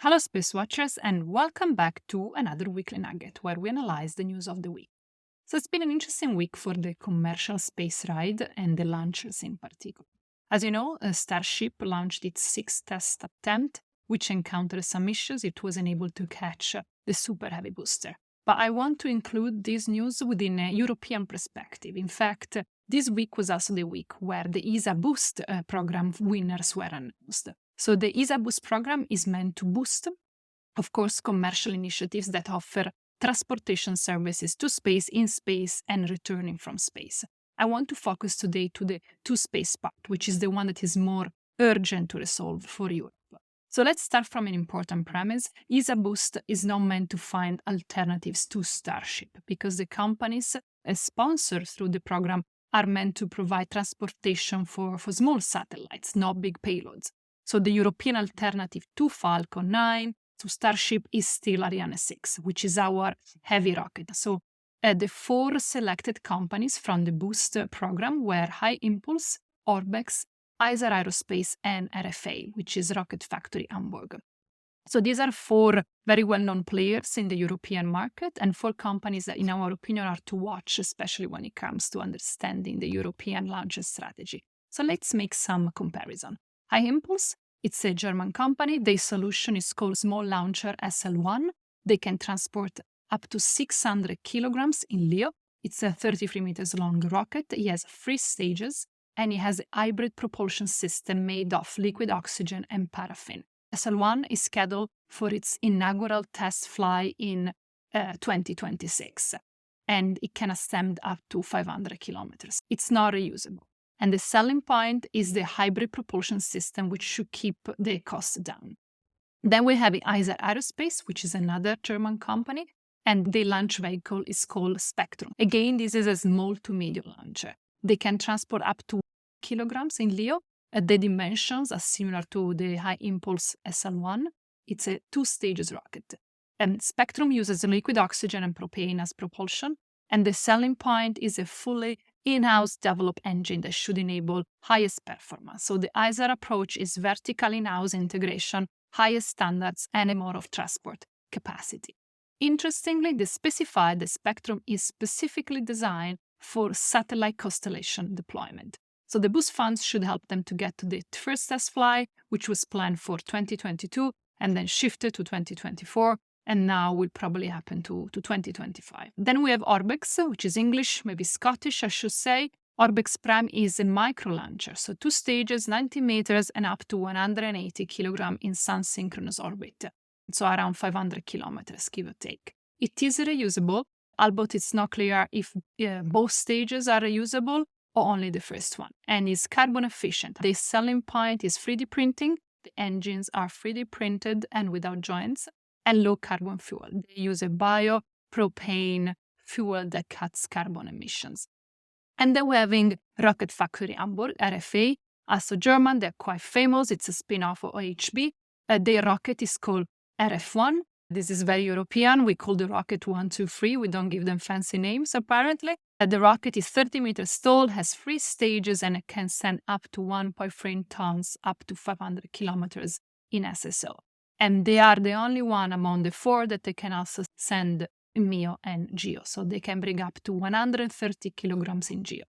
Hello, Space Watchers, and welcome back to another weekly nugget where we analyze the news of the week. So, it's been an interesting week for the commercial space ride and the launchers in particular. As you know, Starship launched its sixth test attempt, which encountered some issues. It wasn't able to catch the Super Heavy booster. But I want to include this news within a European perspective. In fact, this week was also the week where the ESA Boost program winners were announced. So the ESA Boost program is meant to boost, of course, commercial initiatives that offer transportation services to space, in space, and returning from space. I want to focus today to the to-space part, which is the one that is more urgent to resolve for Europe. So let's start from an important premise. ESA Boost is not meant to find alternatives to Starship because the companies sponsored through the program are meant to provide transportation for small satellites, not big payloads. So the European alternative to Falcon 9, to Starship, is still Ariane 6, which is our heavy rocket. So the four selected companies from the Boost program were HyImpulse, Orbex, Isar Aerospace, and RFA, which is Rocket Factory Augsburg. So these are four very well-known players in the European market and four companies that, in our opinion, are to watch, especially when it comes to understanding the European launch strategy. So let's make some comparison. HyImpulse, it's a German company. Their solution is called Small Launcher SL1. They can transport up to 600 kilograms in LEO. It's a 33 meters long rocket. It has 3 stages, and it has a hybrid propulsion system made of liquid oxygen and paraffin. SL1 is scheduled for its inaugural test fly in 2026, and it can ascend up to 500 kilometers. It's not reusable. And the selling point is the hybrid propulsion system, which should keep the cost down. Then we have Isar Aerospace, which is another German company, and the launch vehicle is called Spectrum. Again, this is a small to medium launcher. They can transport up to kilograms in LEO. The dimensions are similar to the HyImpulse SL1. It's a 2-stages rocket. And Spectrum uses liquid oxygen and propane as propulsion. And the selling point is a fully in-house developed engine that should enable highest performance. So the Isar approach is vertical in-house integration, highest standards, and a more of transport capacity. Interestingly, they specify the Spectrum is specifically designed for satellite constellation deployment. So the Boost funds should help them to get to the first test fly, which was planned for 2022 and then shifted to 2024, and now will probably happen to 2025. Then we have Orbex, which is English, maybe Scottish, I should say. Orbex Prime is a micro launcher, so 2 stages, 90 meters, and up to 180 kilograms in sun-synchronous orbit, so around 500 kilometers, give or take. It is reusable, albeit it's not clear if both stages are reusable or only the first one, and is carbon efficient. The selling point is 3D printing. The engines are 3D printed and without joints, and low carbon fuel. They use a biopropane fuel that cuts carbon emissions. And then we're having Rocket Factory Augsburg, RFA, also German. They're quite famous. It's a spin-off of OHB. Their rocket is called RF1. This is very European. We call the rocket 1, 2, 3. We don't give them fancy names, apparently. The rocket is 30 meters tall, has 3 stages, and it can send up to 1.3 tons, up to 500 kilometers in SSO. And they are the only one among the 4 that they can also send MEO and GEO. So they can bring up to 130 kilograms in GEO.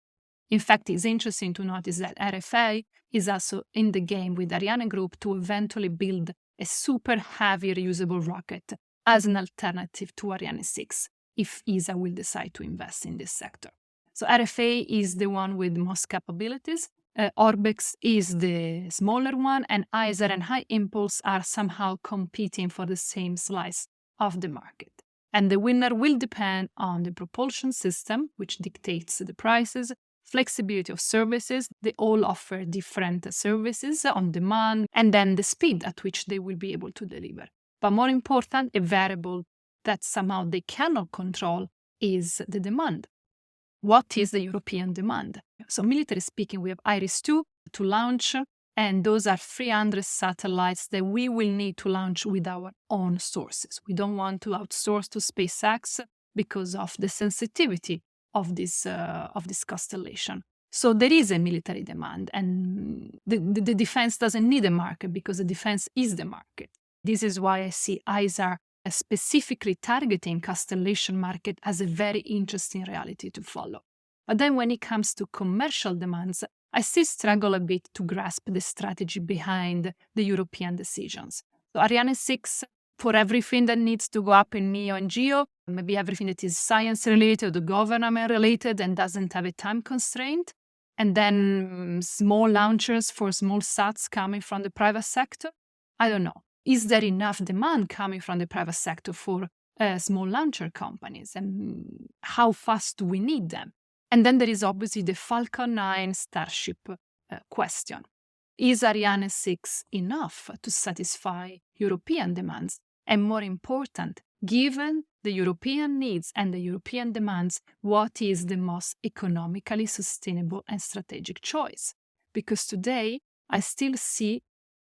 In fact, it's interesting to notice that RFA is also in the game with Ariane Group to eventually build a super heavy reusable rocket as an alternative to Ariane 6, if ESA will decide to invest in this sector. So RFA is the one with most capabilities. Orbex is the smaller one, and Isar and HyImpulse are somehow competing for the same slice of the market. And the winner will depend on the propulsion system, which dictates the prices, flexibility of services. They all offer different services on demand, and then the speed at which they will be able to deliver. But more important, a variable that somehow they cannot control is the demand. What is the European demand? So military speaking, we have IRIS-2 to launch, and those are 300 satellites that we will need to launch with our own sources. We don't want to outsource to SpaceX because of the sensitivity of this constellation. So there is a military demand, and the defense doesn't need a market because the defense is the market. This is why I see Isar as specifically targeting constellation market as a very interesting reality to follow. But then when it comes to commercial demands, I still struggle a bit to grasp the strategy behind the European decisions. So Ariane 6, for everything that needs to go up in MEO and GEO, maybe everything that is science related or government related and doesn't have a time constraint, and then small launchers for small sats coming from the private sector. I don't know. Is there enough demand coming from the private sector for small launcher companies? And how fast do we need them? And then there is obviously the Falcon 9 Starship question. Is Ariane 6 enough to satisfy European demands? And more important, given the European needs and the European demands, what is the most economically sustainable and strategic choice? Because today, I still see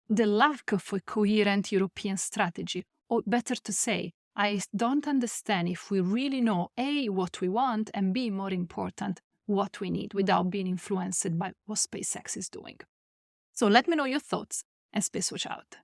the lack of a coherent European strategy, or better to say, I don't understand if we really know A, what we want, and B, more important, what we need without being influenced by what SpaceX is doing. So let me know your thoughts and SpaceWatch out.